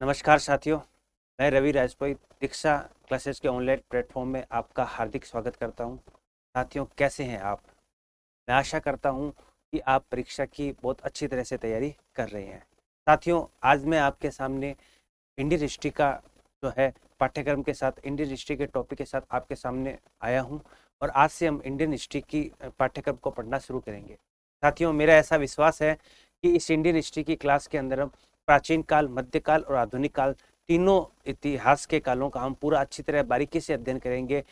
नमस्कार साथियों, मैं रवि राजपूत दीक्षा क्लासेस के ऑनलाइन प्लेटफॉर्म में आपका हार्दिक स्वागत करता हूं। साथियों, कैसे हैं आप? मैं आशा करता हूं कि आप परीक्षा की बहुत अच्छी तरह से तैयारी कर रहे हैं। साथियों, आज मैं आपके सामने इंडियन हिस्ट्री का जो है पाठ्यक्रम के साथ, इंडियन हिस्ट्री के टॉपिक के साथ आपके सामने आया हूं और आज से हम इंडियन हिस्ट्री की पाठ्यक्रम को पढ़ना शुरू करेंगे। साथियों, मेरा ऐसा विश्वास है कि इस इंडियन हिस्ट्री की क्लास के अंदर हम प्राचीन काल, मध्यकाल और आधुनिक काल तीनों इतिहास के कालों का हम पूरा अच्छी तरह बारीकी से अध्ययन करेंगे,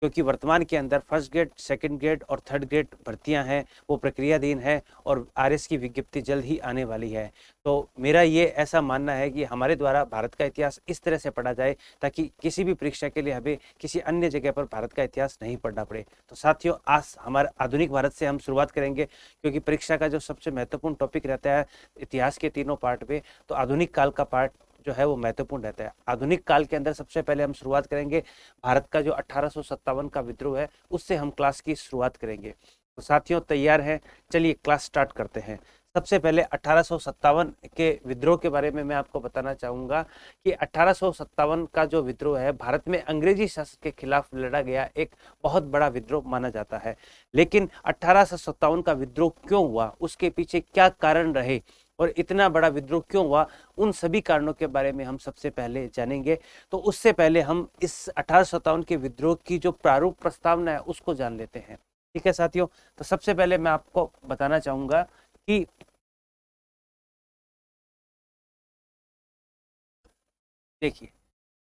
क्योंकि वर्तमान के अंदर फर्स्ट ग्रेड, सेकंड ग्रेड और थर्ड ग्रेड भर्तियां हैं, वो प्रक्रियाधीन है और आरएस की विज्ञप्ति जल्द ही आने वाली है। तो मेरा ये ऐसा मानना है कि हमारे द्वारा भारत का इतिहास इस तरह से पढ़ा जाए ताकि किसी भी परीक्षा के लिए हमें किसी अन्य जगह पर भारत का इतिहास नहीं पढ़ना पड़े। तो साथियों, आज हमारे आधुनिक भारत से हम शुरुआत करेंगे, क्योंकि परीक्षा का जो सबसे महत्वपूर्ण टॉपिक रहता है इतिहास के तीनों पार्ट में, तो आधुनिक काल का पार्ट जो है वो महत्वपूर्ण रहता है। आधुनिक काल के अंदर सबसे पहले हम शुरुआत करेंगे भारत का जो 1857 का विद्रोह है, उससे हम क्लास की शुरुआत करेंगे। तो साथियों, तैयार हैं? चलिए क्लास स्टार्ट करते हैं। सबसे पहले 1857 के विद्रोह के बारे में मैं आपको बताना चाहूंगा कि 1857 का जो विद्रोह है, भारत में अंग्रेजी शासन के खिलाफ लड़ा गया एक बहुत बड़ा विद्रोह माना जाता है। लेकिन 1857 का विद्रोह क्यों हुआ, उसके पीछे क्या कारण रहे और इतना बड़ा विद्रोह क्यों हुआ, उन सभी कारणों के बारे में हम सबसे पहले जानेंगे। तो उससे पहले हम इस 1857 के विद्रोह की जो प्रारूप प्रस्तावना है उसको जान लेते हैं। ठीक है साथियों, तो सबसे पहले मैं आपको बताना चाहूंगा कि देखिए,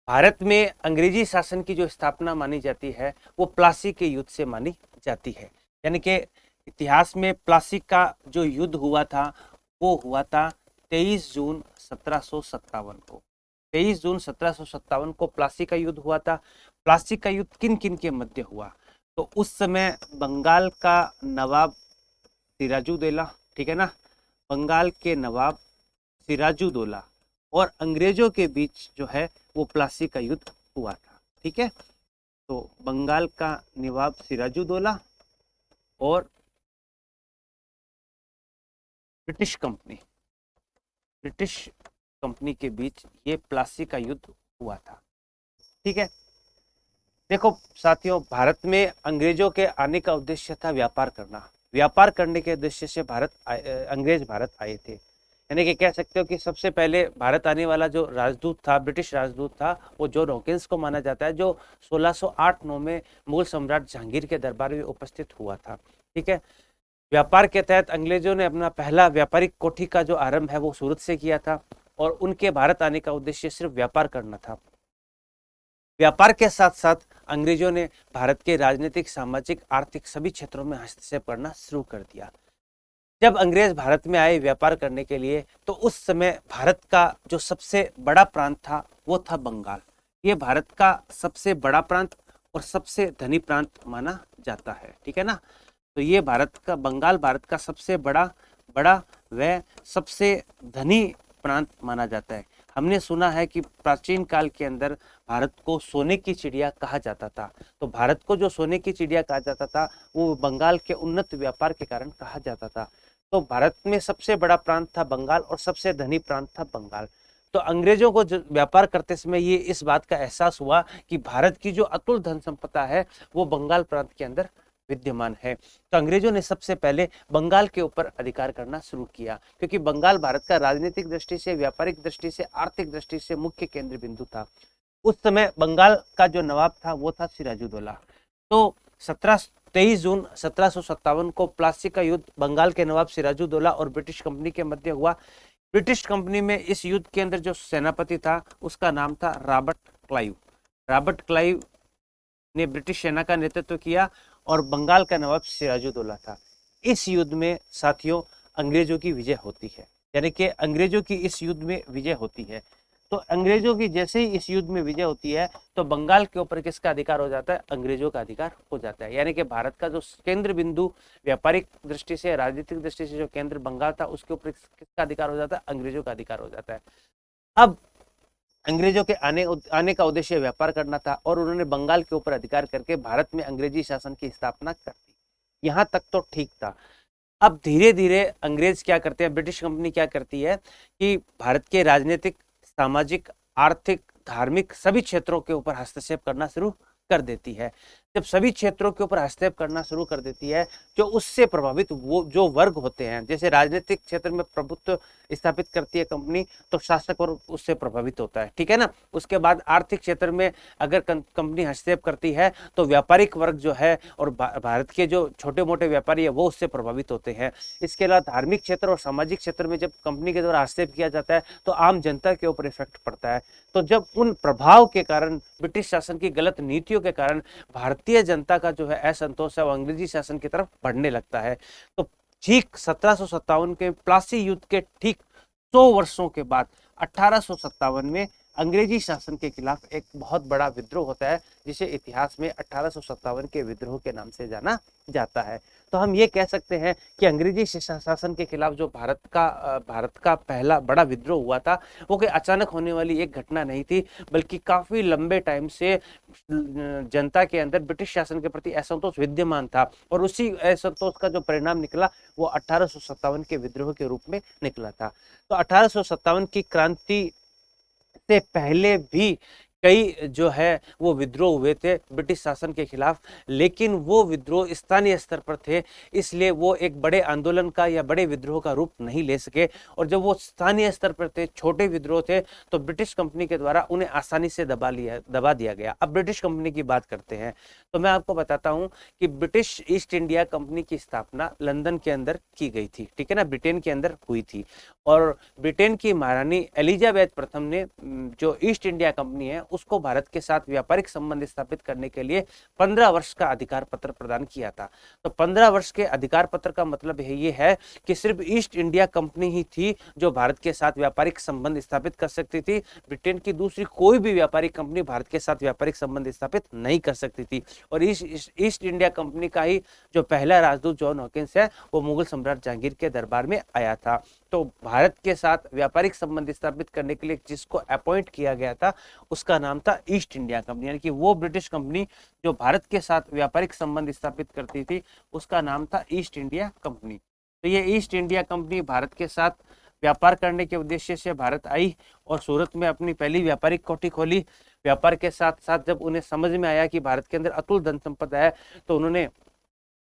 भारत में अंग्रेजी शासन की जो स्थापना मानी जाती है वो प्लासी के युद्ध से मानी जाती है। यानी कि इतिहास में प्लासी का जो युद्ध हुआ था वो हुआ था 23 जून 1757 को। 23 जून 1757 को प्लासी का युद्ध हुआ था। प्लासी का युद्ध किन किन के मध्य हुआ? तो उस समय बंगाल का नवाब सिराजुद्दौला, ठीक है ना, बंगाल के नवाब सिराजुद्दौला और अंग्रेजों के बीच जो है वो प्लासी का युद्ध हुआ था। ठीक है, तो बंगाल का नवाब सिराजुद्दौला और ब्रिटिश कंपनी ब्रिटिश कंपनी के बीच ये प्लासी का युद्ध हुआ था। ठीक है, देखो साथियों, भारत में अंग्रेजों के आने का उद्देश्य था व्यापार करना। व्यापार करने के उद्देश्य से अंग्रेज भारत आए थे। यानी कि कह सकते हो कि सबसे पहले भारत आने वाला जो राजदूत था, ब्रिटिश राजदूत था, वो जॉन हॉकिंस को माना जाता है, जो 1608-9 में मुगल सम्राट जहांगीर के दरबार में उपस्थित हुआ था। ठीक है, व्यापार के तहत अंग्रेजों ने अपना पहला व्यापारिक कोठी का जो आरंभ है वो सूरत से किया था और उनके भारत आने का उद्देश्य सिर्फ व्यापार करना था। व्यापार के साथ साथ अंग्रेजों ने भारत के राजनीतिक, सामाजिक, आर्थिक सभी क्षेत्रों में हस्तक्षेप करना शुरू कर दिया। जब अंग्रेज भारत में आए व्यापार करने के लिए, तो उस समय भारत का जो सबसे बड़ा प्रांत था वो था बंगाल। ये भारत का सबसे बड़ा प्रांत और सबसे धनी प्रांत माना जाता है। ठीक है ना, तो ये बंगाल भारत का सबसे बड़ा बड़ा व सबसे धनी प्रांत माना जाता है। हमने सुना है कि प्राचीन काल के अंदर भारत को सोने की चिड़िया कहा जाता था। तो भारत को जो सोने की चिड़िया कहा जाता था वो बंगाल के उन्नत व्यापार के कारण कहा जाता था। तो भारत में सबसे बड़ा प्रांत था बंगाल और सबसे धनी प्रांत था बंगाल। तो अंग्रेजों को व्यापार करते समय ये इस बात का एहसास हुआ कि भारत की जो अतुल धन संपदा है वो बंगाल प्रांत के अंदर विद्यमान है। तो अंग्रेजों ने सबसे पहले बंगाल के ऊपर अधिकार करना शुरू किया, क्योंकि बंगाल भारत का राजनीतिक दृष्टि से, व्यापारिक दृष्टि से, आर्थिक दृष्टि से मुख्य केंद्र बिंदु था। उस समय बंगाल का जो नवाब था वो था सिराजुद्दौला। तो 23 जून 1757 को प्लासी का युद्ध बंगाल के नवाब सिराजुद्दौला और ब्रिटिश कंपनी के मध्य हुआ। ब्रिटिश कंपनी में इस युद्ध के अंदर जो सेनापति था उसका नाम था रॉबर्ट क्लाइव। रॉबर्ट क्लाइव ने ब्रिटिश सेना का नेतृत्व किया और बंगाल का नवाब सिराजुद्दौला था। इस युद्ध में साथियों अंग्रेजों की विजय होती है। यानी कि अंग्रेजों की इस युद्ध में विजय होती है। तो अंग्रेजों की जैसे ही इस युद्ध में विजय होती है तो बंगाल के ऊपर किसका अधिकार हो जाता है? अंग्रेजों का अधिकार हो जाता है। यानी कि भारत का जो केंद्र बिंदु व्यापारिक दृष्टि से, राजनीतिक दृष्टि से जो केंद्र बंगाल था उसके ऊपर किसका अधिकार हो जाता है? अंग्रेजों का अधिकार हो जाता है। अब अंग्रेजों के आने का उद्देश्य व्यापार करना था और उन्होंने बंगाल के ऊपर अधिकार करके भारत में अंग्रेजी शासन की स्थापना कर दी। यहां तक तो ठीक था। अब धीरे धीरे अंग्रेज क्या करते हैं, ब्रिटिश कंपनी क्या करती है कि भारत के राजनीतिक सामाजिक, आर्थिक, धार्मिक सभी क्षेत्रों के ऊपर हस्तक्षेप करना शुरू कर देती है। जब सभी क्षेत्रों के ऊपर हस्तक्षेप करना शुरू कर देती है, जो उससे प्रभावित वो जो वर्ग होते हैं, जैसे राजनीतिक क्षेत्र में प्रभुत्व स्थापित करती है कंपनी, तो शासक वर्ग उससे प्रभावित होता है, ठीक है ना। उसके बाद आर्थिक क्षेत्र में अगर कंपनी हस्तक्षेप करती है तो व्यापारिक वर्ग जो है और भारत के जो छोटे मोटे व्यापारी है वो उससे प्रभावित होते हैं। इसके अलावा धार्मिक क्षेत्र और सामाजिक क्षेत्र में जब कंपनी के द्वारा हस्तक्षेप किया जाता है तो आम जनता के ऊपर इफेक्ट पड़ता है। तो जब उन प्रभाव के कारण, ब्रिटिश शासन की गलत नीतियों के कारण भारतीय जनता का जो है असंतोष है वो अंग्रेजी शासन की तरफ बढ़ने लगता है। तो ठीक 1757 के प्लासी युद्ध के ठीक 100 वर्षों के बाद 1857 में अंग्रेजी शासन के खिलाफ एक बहुत बड़ा विद्रोह होता है, जिसे इतिहास में 1857 के विद्रोह के नाम से जाना जाता है। तो हम ये कह सकते हैं कि अंग्रेजी शासन के खिलाफ जो भारत का पहला बड़ा विद्रोह हुआ था, वो कोई अचानक होने वाली एक घटना नहीं थी, बल्कि काफी लंबे टाइम से जनता के अंदर ब्रिटिश शासन के प्रति असंतोष विद्यमान था, और उसी असंतोष का जो परिणाम निकला वो 1857 के विद्रोह के रूप में निकला था। तो 1857 की क्रांति से पहले भी कई जो है वो विद्रोह हुए थे ब्रिटिश शासन के खिलाफ, लेकिन वो विद्रोह स्थानीय स्तर पर थे, इसलिए वो एक बड़े आंदोलन का या बड़े विद्रोह का रूप नहीं ले सके। और जब वो स्थानीय स्तर पर थे, छोटे विद्रोह थे, तो ब्रिटिश कंपनी के द्वारा उन्हें आसानी से दबा दिया गया। अब ब्रिटिश कंपनी की बात करते हैं, तो मैं आपको बताता हूं कि ब्रिटिश ईस्ट इंडिया कंपनी की स्थापना लंदन के अंदर की गई थी, ठीक है ना, ब्रिटेन के अंदर हुई थी। और ब्रिटेन की महारानी एलिजाबेथ प्रथम ने जो ईस्ट इंडिया कंपनी है उसको भारत के साथ व्यापारिक संबंध स्थापित करने के लिए 15 वर्ष का अधिकार पत्र प्रदान किया था। तो 15 वर्ष के अधिकार पत्र का मतलब ये है कि सिर्फ ईस्ट इंडिया कंपनी ही थी जो भारत के साथ व्यापारिक संबंध स्थापित कर सकती थी। ब्रिटेन की दूसरी कोई भी व्यापारिक कंपनी भारत के साथ व्यापारिक संबंध स्थापित नहीं कर सकती थी। और ईस्ट इंडिया कंपनी का ही जो पहला राजदूत जॉन हॉकिंस है वो मुगल सम्राट जहांगीर के दरबार में आया था। तो भारत के साथ व्यापारिक संबंध स्थापित करने के लिए जिसको अपॉइंट किया गया था उसका नाम था ईस्ट इंडिया कंपनी, यानी कि वो ब्रिटिश कंपनी जो भारत के साथ व्यापारिक संबंध स्थापित करती थी उसका नाम था ईस्ट इंडिया कंपनी। तो ये ईस्ट इंडिया कंपनी भारत के साथ व्यापार करने के उद्देश्य से भारत आई और सूरत में अपनी पहली व्यापारिक कोठी खोली। व्यापार के साथ साथ जब उन्हें समझ में आया कि भारत के अंदर अतुल धन संपदा है, तो उन्होंने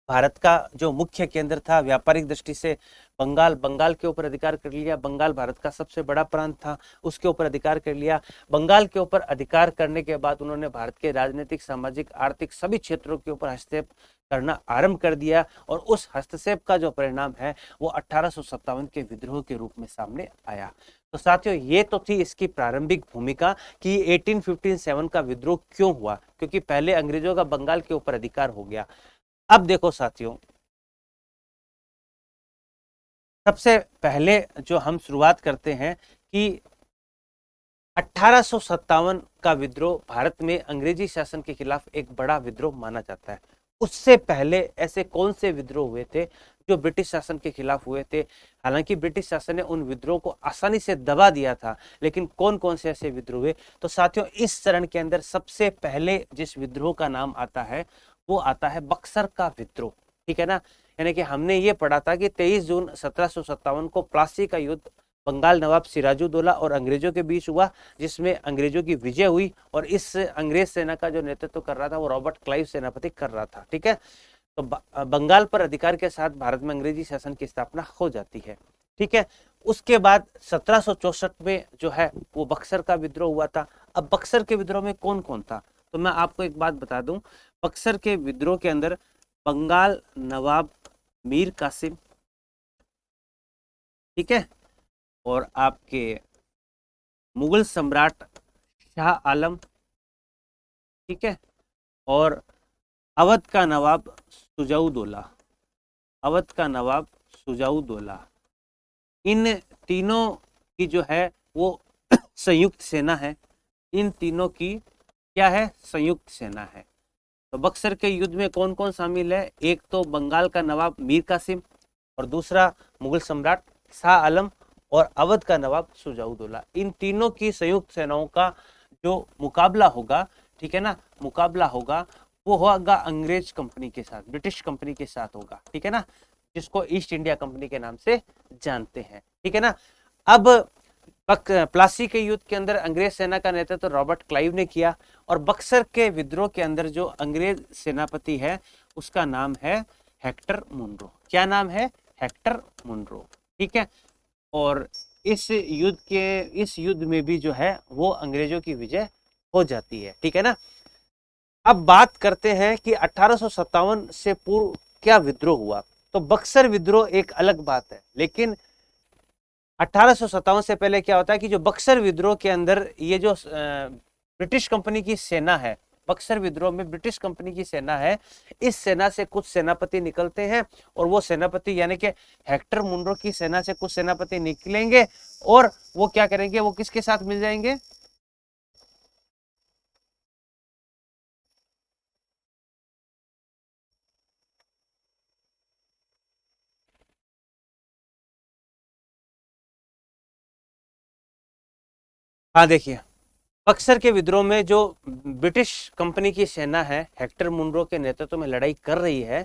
भारत का जो मुख्य केंद्र था व्यापारिक दृष्टि से बंगाल के ऊपर अधिकार कर लिया। बंगाल भारत का सबसे बड़ा प्रांत था, उसके ऊपर अधिकार कर लिया। बंगाल के ऊपर अधिकार करने के बाद उन्होंने भारत के राजनीतिक, सामाजिक, आर्थिक सभी क्षेत्रों के ऊपर हस्तक्षेप करना आरंभ कर दिया। और उस हस्तक्षेप का जो परिणाम है वो 1857 के विद्रोह के रूप में सामने आया। तो साथियों, ये तो थी इसकी प्रारंभिक भूमिका कि 1857 का विद्रोह क्यों हुआ, क्योंकि पहले अंग्रेजों का बंगाल के ऊपर अधिकार हो गया। अब देखो साथियों, सबसे पहले जो हम शुरुआत करते हैं कि 1857 का विद्रोह भारत में अंग्रेजी शासन के खिलाफ एक बड़ा विद्रोह माना जाता है। उससे पहले ऐसे कौन से विद्रोह हुए थे जो ब्रिटिश शासन के खिलाफ हुए थे? हालांकि ब्रिटिश शासन ने उन विद्रोह को आसानी से दबा दिया था, लेकिन कौन कौन से ऐसे विद्रोह हुए? तो साथियों, इस चरण के अंदर सबसे पहले जिस विद्रोह का नाम आता है वो आता है बक्सर का विद्रोह, ठीक है ना। यानी कि हमने ये पढ़ा था कि 23 जून 1757 को प्लासी का युद्ध बंगाल नवाब सिराजुद्दौला और अंग्रेजों के बीच हुआ, जिसमें अंग्रेजों की विजय हुई। और इस अंग्रेज सेना का जो नेतृत्व कर रहा था वो रॉबर्ट क्लाइव सेनापति कर रहा था, ठीक है। तो बंगाल पर अधिकार के साथ भारत में अंग्रेजी शासन की स्थापना हो जाती है, ठीक है। उसके बाद 1764 में जो है वो बक्सर का विद्रोह हुआ था। अब बक्सर के विद्रोह में कौन कौन था? तो मैं आपको एक बात बता दूं, बक्सर के विद्रोह के अंदर बंगाल नवाब मीर कासिम, ठीक है, और आपके मुगल सम्राट शाह आलम, ठीक है, और अवध का नवाब सुजाउद्दौला, अवध का नवाब सुजाउद्दौला, इन तीनों की जो है वो संयुक्त सेना है। इन तीनों की क्या है? संयुक्त सेना है। तो बक्सर के युद्ध में कौन कौन शामिल है? एक तो बंगाल का नवाब मीर कासिम, और दूसरा मुगल सम्राट शाह आलम, और अवध का नवाब सुजाउद्दौला। इन तीनों की संयुक्त सेनाओं का जो मुकाबला होगा, ठीक है ना, मुकाबला होगा वो होगा अंग्रेज कंपनी के साथ, ब्रिटिश कंपनी के साथ होगा, ठीक है ना, जिसको ईस्ट इंडिया कंपनी के नाम से जानते हैं, ठीक है ना। अब प्लासी के युद्ध के अंदर अंग्रेज सेना का नेतृत्व रॉबर्ट क्लाइव ने किया, और बक्सर के विद्रोह के अंदर जो अंग्रेज सेनापति है उसका नाम है हेक्टर मुनरो। क्या नाम है? Hector Munro. ठीक है। और इस युद्ध में भी जो है वो अंग्रेजों की विजय हो जाती है। ठीक है ना। अब बात करते हैं कि 1857 से पूर्व क्या विद्रोह हुआ। तो बक्सर विद्रोह एक अलग बात है, लेकिन 1857 से पहले क्या होता है कि जो बक्सर विद्रोह के अंदर ये जो ब्रिटिश कंपनी की सेना है, बक्सर विद्रोह में ब्रिटिश कंपनी की सेना है, इस सेना से कुछ सेनापति निकलते हैं, और वो सेनापति यानी कि हेक्टर मुनरो की सेना से कुछ सेनापति निकलेंगे, और वो क्या करेंगे, वो किसके साथ मिल जाएंगे? हाँ देखिए, बक्सर के विद्रोह में जो ब्रिटिश कंपनी की सेना है हेक्टर मुनरो के नेतृत्व में लड़ाई कर रही है,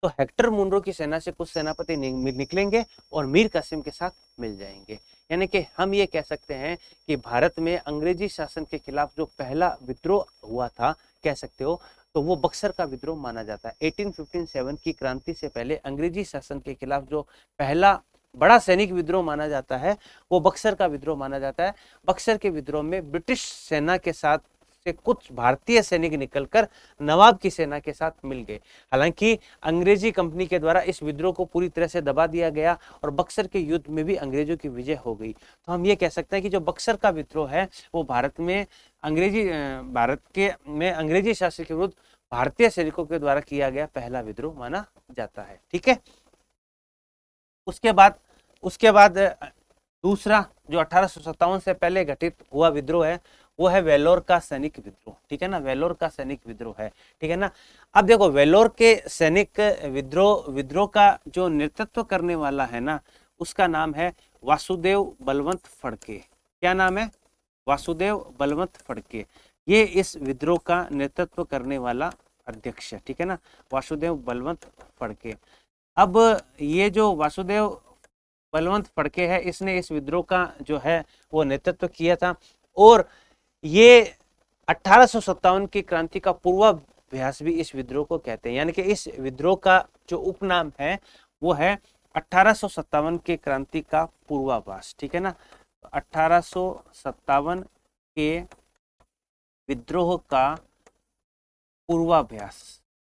तो हेक्टर मुनरो की सेना से कुछ सेनापति निकलेंगे और मीर कासिम के साथ मिल जाएंगे। यानी कि हम ये कह सकते हैं कि भारत में अंग्रेजी शासन के खिलाफ जो पहला विद्रोह हुआ था, कह सकते हो, तो वो बक्सर का विद्रोह माना जाता है। 1857 की क्रांति से पहले अंग्रेजी शासन के खिलाफ जो पहला बड़ा सैनिक विद्रोह माना जाता है वो बक्सर का विद्रोह माना जाता है। बक्सर के विद्रोह में ब्रिटिश सेना के साथ से कुछ भारतीय सैनिक निकलकर नवाब की सेना के साथ मिल गए। हालांकि अंग्रेजी कंपनी के द्वारा इस विद्रोह को पूरी तरह से दबा दिया गया और बक्सर के युद्ध में भी अंग्रेजों की विजय हो गई। तो हम ये कह सकते हैं कि जो बक्सर का विद्रोह है वो भारत में अंग्रेजी शासन के विरुद्ध भारतीय सैनिकों के द्वारा किया गया पहला विद्रोह माना जाता है। ठीक है। उसके बाद दूसरा जो 1857 से पहले घटित हुआ विद्रोह है वो है वेलोर का सैनिक विद्रोह। ठीक है ना, वेलोर का सैनिक विद्रोह है। ठीक है ना। अब देखो, वेलोर के सैनिक विद्रोह का जो नेतृत्व करने वाला है ना, उसका नाम है वासुदेव बलवंत फड़के। क्या नाम है? वासुदेव बलवंत फड़के। ये इस विद्रोह का नेतृत्व करने वाला अध्यक्ष है। ठीक है ना, वासुदेव बलवंत फड़के। अब ये जो वासुदेव बलवंत फड़के है, इसने इस विद्रोह का जो है वो नेतृत्व किया था, और ये 1857 की क्रांति का पूर्वाभ्यास भी इस विद्रोह को कहते हैं। यानी कि इस विद्रोह का जो उपनाम है वो है 1857 की क्रांति का पूर्वाभास। ठीक है ना। 1857 के विद्रोह का पूर्वाभ्यास।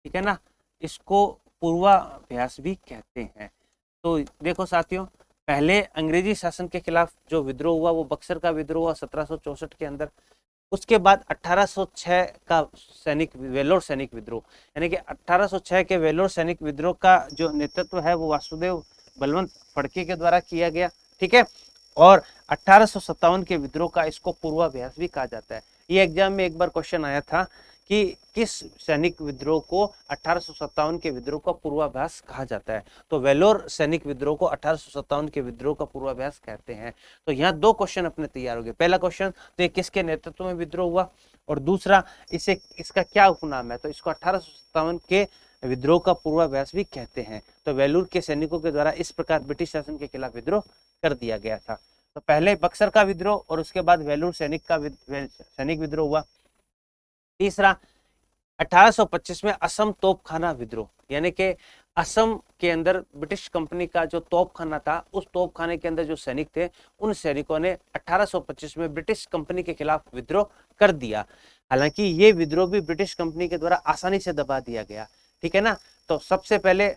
ठीक है ना, इसको पूर्वाभ्यास भी कहते हैं। तो देखो साथियों, पहले अंग्रेजी शासन के खिलाफ जो विद्रोह हुआ वो बक्सर का विद्रोह हुआ 1764 के अंदर। उसके बाद 1806 का वेलोर सैनिक विद्रोह, यानी कि 1806 के वेलोर सैनिक विद्रोह का जो नेतृत्व है वो वासुदेव बलवंत फड़के के द्वारा किया गया। ठीक है। और 1857 के विद्रोह का इसको पूर्वाभ्यास भी कहा जाता है। ये एग्जाम में एक बार क्वेश्चन आया था कि किस सैनिक विद्रोह को 1857 के विद्रोह का पूर्वाभ्यास कहा जाता है, तो वेलोर सैनिक विद्रोह को 1857 के विद्रोह का पूर्वाभ्यास कहते हैं। तो यहाँ दो क्वेश्चन अपने तैयार हो गए। पहला क्वेश्चन तो किसके नेतृत्व में विद्रोह हुआ, और दूसरा इसका क्या उपनाम है, तो इसको 1857 के विद्रोह का पूर्वाभ्यास भी कहते हैं। तो वेलूर के सैनिकों के द्वारा इस प्रकार ब्रिटिश शासन के खिलाफ विद्रोह कर दिया गया था। तो पहले बक्सर का विद्रोह और उसके बाद वेलूर सैनिक विद्रोह हुआ। तीसरा 1825 में असम तोपखाना विद्रोह, यानी कि असम के अंदर ब्रिटिश कंपनी का जो तोपखाना था, उस तोपखाने के अंदर जो सैनिक थे, उन सैनिकों ने 1825 में ब्रिटिश कंपनी के खिलाफ विद्रोह कर दिया। हालांकि ये विद्रोह भी ब्रिटिश कंपनी के द्वारा आसानी से दबा दिया गया। ठीक है ना। तो सबसे पहले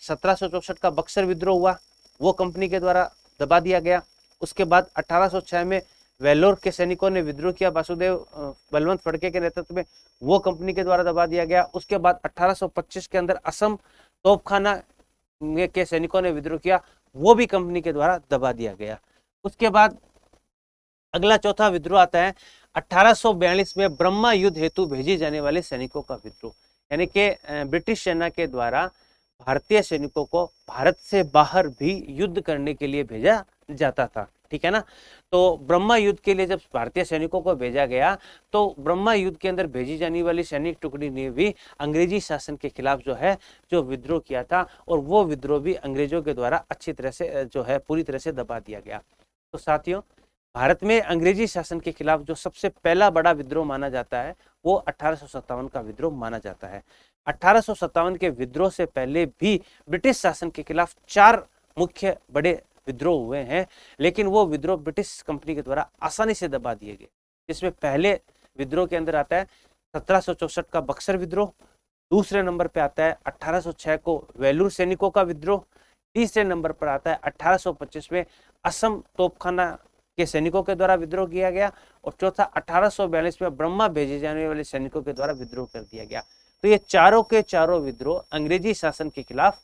1764 का बक्सर विद्रोह हुआ, वो कंपनी के द्वारा दबा दिया गया। उसके बाद 1806 में वेलोर के सैनिकों ने विद्रोह किया वासुदेव बलवंत फड़के के नेतृत्व में, वो कंपनी के द्वारा दबा दिया गया। उसके बाद 1825 के अंदर असम तोपखाना के सैनिकों ने विद्रोह किया, वो भी कंपनी के द्वारा दबा दिया गया। उसके बाद अगला चौथा विद्रोह आता है 1842 में ब्रह्मा युद्ध हेतु भेजे जाने वाले सैनिकों का विद्रोह, यानी कि ब्रिटिश सेना के द्वारा भारतीय सैनिकों को भारत से बाहर भी युद्ध करने के लिए भेजा जाता था। ठीक है ना। तो ब्रह्मा युद्ध के लिए जब भारतीय सैनिकों को भेजा गया, तो ब्रह्मा युद्ध के अंदर भेजी जाने वाली सैनिक टुकड़ी ने भी अंग्रेजी शासन के खिलाफ जो विद्रोह किया था, और वो विद्रोह भी अंग्रेजों के द्वारा अच्छी तरह से जो है पूरी तरह से दबा दिया गया। तो साथियों, भारत में अंग्रेजी शासन के खिलाफ जो सबसे पहला बड़ा विद्रोह माना जाता है वो 1857 का विद्रोह माना जाता है। 1857 के विद्रोह से पहले भी ब्रिटिश शासन के खिलाफ 4 मुख्य बड़े विद्रोह हुए हैं, लेकिन वो विद्रोह ब्रिटिश कंपनी के द्वारा आसानी से दबा दिए गए। इसमें पहले विद्रोह के अंदर आता है 1764 का बक्सर विद्रोह, दूसरे नंबर पे आता है 1806 को वेलूर सैनिकों का विद्रोह, तीसरे नंबर पर आता है 1825 में असम तोपखाना के सैनिकों के द्वारा विद्रोह किया गया, और चौथा 1842 में ब्रह्मा भेजे जाने वाले सैनिकों के द्वारा विद्रोह कर दिया गया। तो ये चारों के चारों विद्रोह अंग्रेजी शासन के खिलाफ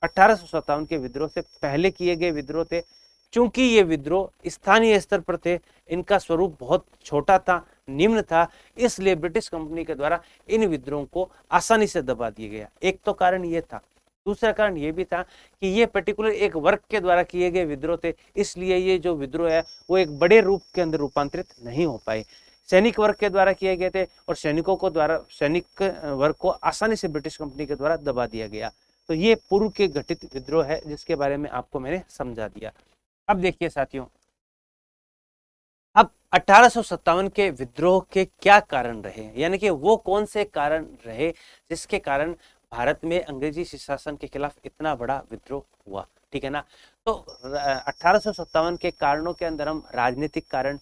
1857 के विद्रोह से पहले किए गए विद्रोह थे। चूंकि ये विद्रोह स्थानीय स्तर पर थे, इनका स्वरूप बहुत छोटा था, निम्न था, इसलिए ब्रिटिश कंपनी के द्वारा इन विद्रोहों को आसानी से दबा दिया गया। एक तो कारण ये था। दूसरा कारण ये भी था कि ये पर्टिकुलर एक वर्ग के द्वारा किए गए विद्रोह थे, इसलिए ये जो विद्रोह है वो एक बड़े रूप के अंदर रूपांतरित नहीं हो पाए। सैनिक वर्ग के द्वारा किए गए थे और सैनिक वर्ग को आसानी से ब्रिटिश कंपनी के द्वारा दबा दिया गया। तो ये पूर्व के घटित विद्रोह है जिसके बारे में आपको मैंने समझा दिया। अब देखिए साथियों, अब 1857 के विद्रोह के क्या कारण रहे, यानी कि वो कौन से कारण रहे जिसके कारण भारत में अंग्रेजी शासन के खिलाफ इतना बड़ा विद्रोह हुआ, ठीक है ना। तो 1857 के कारणों के अंदर हम राजनीतिक कारण,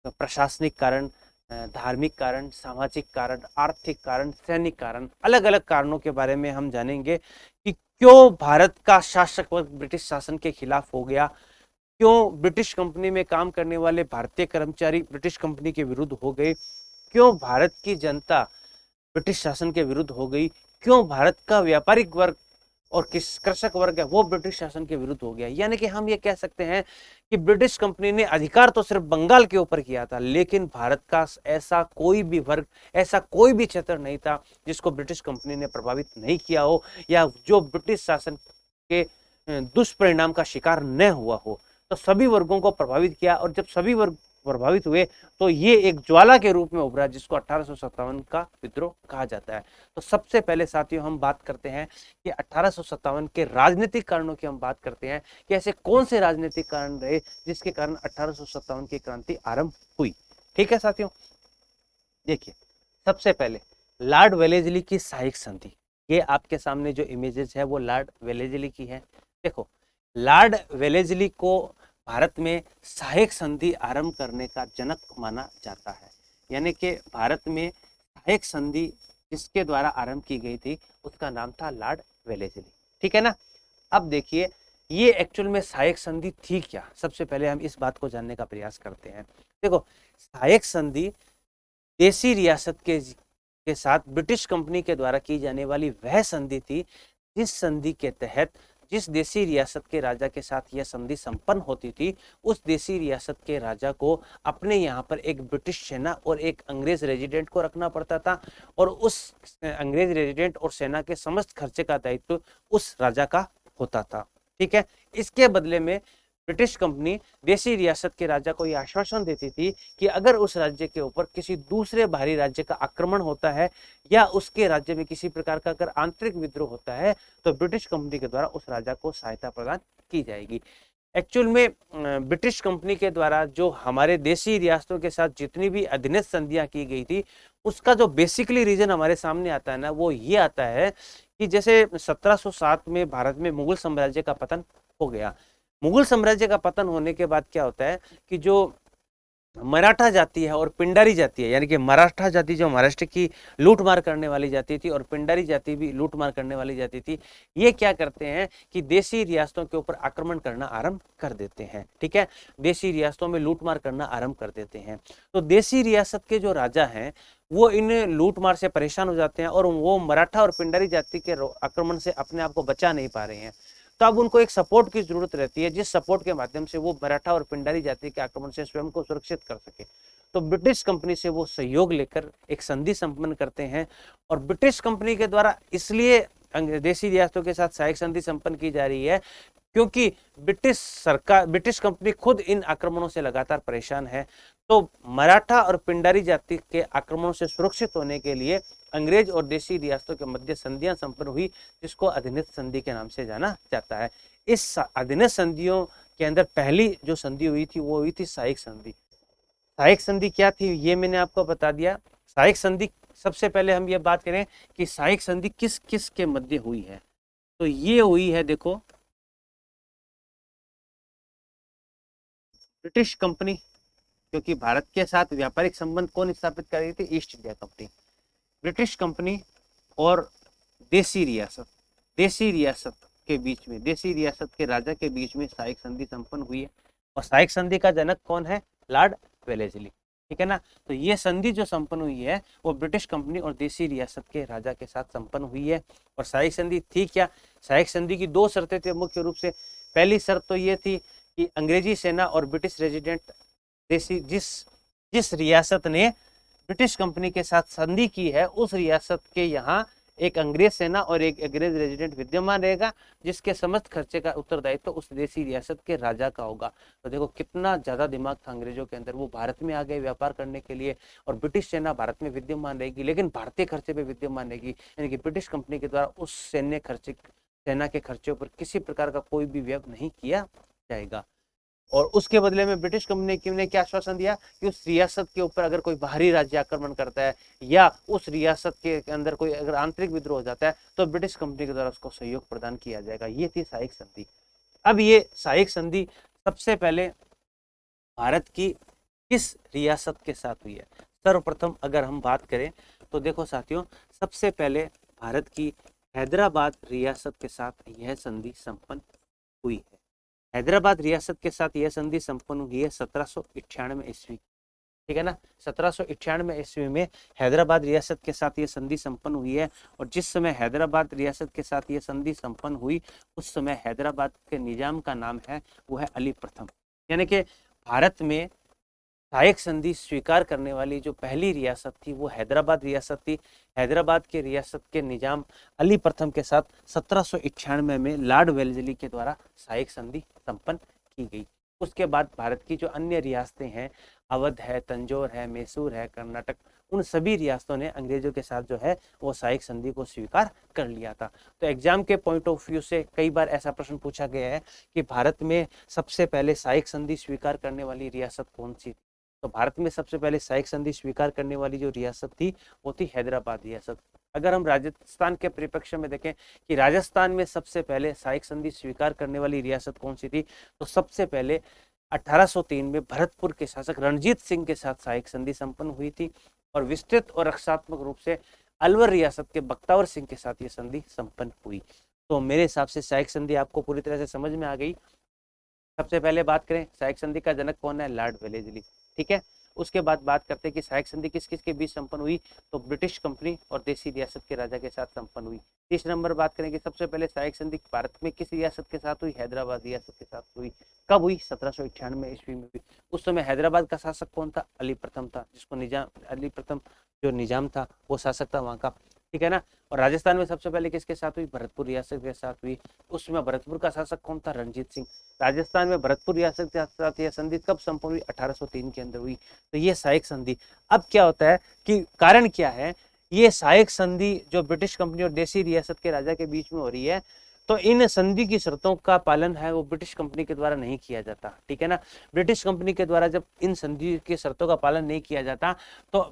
प्रशासनिक कारण, धार्मिक कारण, सामाजिक कारण, आर्थिक कारण, सैनिक कारण, अलग अलग कारणों के बारे में हम जानेंगे कि क्यों भारत का शासक वर्ग ब्रिटिश शासन के खिलाफ हो गया, क्यों ब्रिटिश कंपनी में काम करने वाले भारतीय कर्मचारी ब्रिटिश कंपनी के विरुद्ध हो गए, क्यों भारत की जनता ब्रिटिश शासन के विरुद्ध हो गई, क्यों भारत का व्यापारिक वर्ग और किस कृषक वर्ग है वो ब्रिटिश शासन के विरुद्ध हो गया। यानी कि हम ये कह सकते हैं कि ब्रिटिश कंपनी ने अधिकार तो सिर्फ बंगाल के ऊपर किया था, लेकिन भारत का ऐसा कोई भी वर्ग, ऐसा कोई भी क्षेत्र नहीं था जिसको ब्रिटिश कंपनी ने प्रभावित नहीं किया हो या जो ब्रिटिश शासन के दुष्परिणाम का शिकार न हुआ हो। तो सभी वर्गों को प्रभावित किया, और जब सभी वर्ग प्रभावित हुए तो ये एक ज्वाला के रूप में उभरा जिसको 1857 का विद्रोह कहा जाता है। तो सबसे पहले साथियों हम बात करते हैं कि 1857 के राजनीतिक कारणों की हम बात करते हैं कि ऐसे कौन से राजनीतिक कारण रहे जिसके कारण 1857 की क्रांति आरंभ हुई। ठीक है साथियों, देखिए सबसे पहले लॉर्ड वेलेस्ली की सहायक संधि, ये आपके सामने जो इमेजेस है वो लॉर्ड वेलेस्ली की है। देखो लॉर्ड वेलेस्ली को भारत में सहायक संधि आरंभ करने का जनक माना जाता है, यानी कि भारत में सहायक संधि जिसके द्वारा आरंभ की गई थी उसका नाम था लॉर्ड वेलेस्ली, ठीक है ना। अब देखिए ये एक्चुअल में सहायक संधि थी क्या, सबसे पहले हम इस बात को जानने का प्रयास करते हैं। देखो सहायक संधि देसी रियासत के साथ ब्रिटिश कंपनी के द्वारा की जाने वाली वह संधि थी जिस संधि के तहत जिस देसी रियासत के राजा के साथ यह संधि संपन्न होती थी उस देसी रियासत के राजा को अपने यहाँ पर एक ब्रिटिश सेना और एक अंग्रेज रेजिडेंट को रखना पड़ता था, और उस अंग्रेज रेजिडेंट और सेना के समस्त खर्चे का दायित्व उस राजा का होता था, ठीक है। इसके बदले में ब्रिटिश कंपनी देसी रियासत के राजा को यह आश्वासन देती थी कि अगर उस राज्य के ऊपर किसी दूसरे बाहरी राज्य का आक्रमण होता है या उसके राज्य में किसी प्रकार का अगर आंतरिक विद्रोह होता है तो ब्रिटिश कंपनी के द्वारा उस राजा को सहायता प्रदान की जाएगी। एक्चुअल में ब्रिटिश कंपनी के द्वारा जो हमारे देसी रियासतों के साथ जितनी भी अधीनस्थ संधियां की गई थी उसका जो बेसिकली रीजन हमारे सामने आता है ना वो ये आता है कि जैसे 1707 में भारत में मुगल साम्राज्य का पतन हो गया। मुगल साम्राज्य का पतन होने के बाद क्या होता है कि जो मराठा जाति है और पिंडारी जाति है, यानी कि मराठा जाति जो महाराष्ट्र की लूटमार करने वाली जाति थी और पिंडारी जाति भी लूटमार करने वाली जाति थी, ये क्या करते हैं कि देसी रियासतों के ऊपर आक्रमण करना आरंभ कर देते हैं, ठीक है। देसी रियासतों में लूटमार करना आरंभ कर देते हैं। तो देसी रियासत के जो राजा हैं वो इन लूटमार से परेशान हो जाते हैं और वो मराठा और पिंडारी जाति के आक्रमण से अपने आप को बचा नहीं पा रहे हैं। तो अब उनको एक सपोर्ट की जरूरत रहती है जिस सपोर्ट के माध्यम से वो मराठा और पिंडारी जाति के आक्रमण से स्वयं को सुरक्षित कर सके। तो ब्रिटिश कंपनी से वो सहयोग लेकर एक संधि संपन्न करते हैं, और ब्रिटिश कंपनी के द्वारा इसलिए देसी रियासतों के साथ सहायक संधि संपन्न की जा रही है क्योंकि ब्रिटिश कंपनी खुद इन आक्रमणों से लगातार परेशान है। तो मराठा और पिंडारी जाति के आक्रमणों से सुरक्षित होने के लिए अंग्रेज और देसी रियासतों के मध्य संधियां संपन्न हुई जिसको अधीनस्थ संधि के नाम से जाना जाता है। इस अधीनस्थ संधियों के अंदर पहली जो संधि हुई थी वो हुई थी सहायक संधि। सहायक संधि क्या थी ये मैंने आपको बता दिया। सहायक संधि, सबसे पहले हम ये बात करें कि सहायक संधि किस किस के मध्य हुई है, तो ये हुई है देखो ब्रिटिश कंपनी, क्योंकि भारत के साथ व्यापारिक संबंध कौन स्थापित कर रही थी, east India company, British company और देसी रियासत, देसी रियासत के बीच में, देसी रियासत के राजा के बीच में सहायक संधि संपन्न हुई है। और सहायक संधि का जनक कौन है, लॉर्ड वेलेस्ली, ठीक है ना। तो ये संधि जो संपन्न हुई है वो ब्रिटिश कंपनी और देसी रियासत के राजा के साथ संपन्न हुई है। और सहायक संधि थी क्या, सहायक संधि की दो शर्तें थी मुख्य रूप से। पहली शर्त तो ये थी कि अंग्रेजी सेना और ब्रिटिश रेजिडेंट, देसी जिस जिस रियासत ने ब्रिटिश कंपनी के साथ संधि की है उस रियासत के यहाँ एक अंग्रेज सेना और एक अंग्रेज रेजिडेंट विद्यमान रहेगा, जिसके समस्त खर्चे का उत्तरदायित्व तो उस देसी रियासत के राजा का होगा। तो देखो कितना ज्यादा दिमाग था अंग्रेजों के अंदर, वो भारत में आ गए व्यापार करने के लिए और ब्रिटिश सेना भारत में विद्यमान रहेगी लेकिन भारतीय खर्चे पे विद्यमान रहेगी, यानी कि ब्रिटिश कंपनी के द्वारा उस सैन्य खर्चे, सेना के खर्चों पर किसी प्रकार का कोई भी व्यय नहीं किया जाएगा। और उसके बदले में ब्रिटिश कंपनी ने क्या आश्वासन दिया कि उस रियासत के ऊपर अगर कोई बाहरी राज्य आक्रमण करता है या उस रियासत के अंदर कोई अगर आंतरिक विद्रोह हो जाता है तो ब्रिटिश कंपनी के द्वारा उसको सहयोग प्रदान किया जाएगा। ये थी सहायक संधि। अब ये सहायक संधि सबसे पहले भारत की किस रियासत के साथ हुई है, सर्वप्रथम अगर हम बात करें तो देखो साथियों, सबसे पहले भारत की हैदराबाद रियासत के साथ यह संधि संपन्न हुई है। हैदराबाद रियासत के साथ यह संधि संपन्न हुई है 1791 ईस्वी, ठीक है ना। 1791 ईस्वी में हैदराबाद रियासत के साथ यह संधि संपन्न हुई है। और जिस समय हैदराबाद रियासत के साथ यह संधि संपन्न हुई उस समय हैदराबाद के निजाम का नाम है वो है अली प्रथम, यानी कि भारत में सहायक संधि स्वीकार करने वाली जो पहली रियासत थी वो हैदराबाद रियासत थी। हैदराबाद के रियासत के निजाम अली प्रथम के साथ 1791 में लॉर्ड वेलेस्ली के द्वारा सहायक संधि संपन्न की गई। उसके बाद भारत की जो अन्य रियासतें हैं, अवध है, तंजौर है, मैसूर है, कर्नाटक, उन सभी रियासतों ने अंग्रेजों के साथ जो है वो सहायक संधि को स्वीकार कर लिया था। तो एग्जाम के पॉइंट ऑफ व्यू से कई बार ऐसा प्रश्न पूछा गया है कि भारत में सबसे पहले सहायक संधि स्वीकार करने वाली रियासत कौन सी थी। तो भारत में सबसे पहले सहायक संधि स्वीकार करने वाली जो रियासत थी वो थी हैदराबाद रियासत। अगर हम राजस्थान के परिप्रेक्ष्य में देखें कि राजस्थान में सबसे पहले सहायक संधि स्वीकार करने वाली रियासत कौन सी थी, तो सबसे पहले 1803 में भरतपुर के शासक रणजीत सिंह के साथ सहायक संधि संपन्न हुई थी। और विस्तृत और रक्षात्मक रूप से अलवर रियासत के बख्तावर सिंह के साथ ये संधि संपन्न हुई। तो मेरे हिसाब से सहायक संधि आपको पूरी तरह से समझ में आ गई। सबसे पहले बात करें सहायक संधि का जनक कौन है, लॉर्ड वेलेस्ली, ठीक है। उसके बाद बात करते हैं कि सहायक संधि किस किस के बीच संपन्न हुई, तो ब्रिटिश कंपनी और देसी रियासत के राजा के साथ संपन्न हुई। तीसरे नंबर बात करेंगे सबसे पहले सहायक संधि भारत में किस रियासत के साथ हुई, हैदराबाद रियासत के साथ हुई। कब हुई, 1791 ईस्वी में हुई। उस समय हैदराबाद का शासक कौन था, अली प्रथम था, जिसको निजाम, अली प्रथम जो निजाम था वो शासक था वहाँ का, ठीक है ना। और राजस्थान में सबसे पहले किसके साथ हुई, भरतपुर रियासत के साथ हुई। उसमें भरतपुर का शासक कौन था, रणजीत सिंह। राजस्थान में भरतपुर रियासत के साथ यह संधि कब संपन्न हुई, 1803 के अंदर हुई। तो ये सहायक संधि। अब क्या होता है कि कारण क्या है, ये सहायक संधि जो ब्रिटिश कंपनी और देसी रियासत के राजा के बीच में हो रही है, तो इन संधि की शर्तों का पालन है वो ब्रिटिश कंपनी के द्वारा नहीं किया जाता, ठीक है ना। ब्रिटिश कंपनी के द्वारा जब इन संधि की शर्तों का पालन नहीं किया जाता तो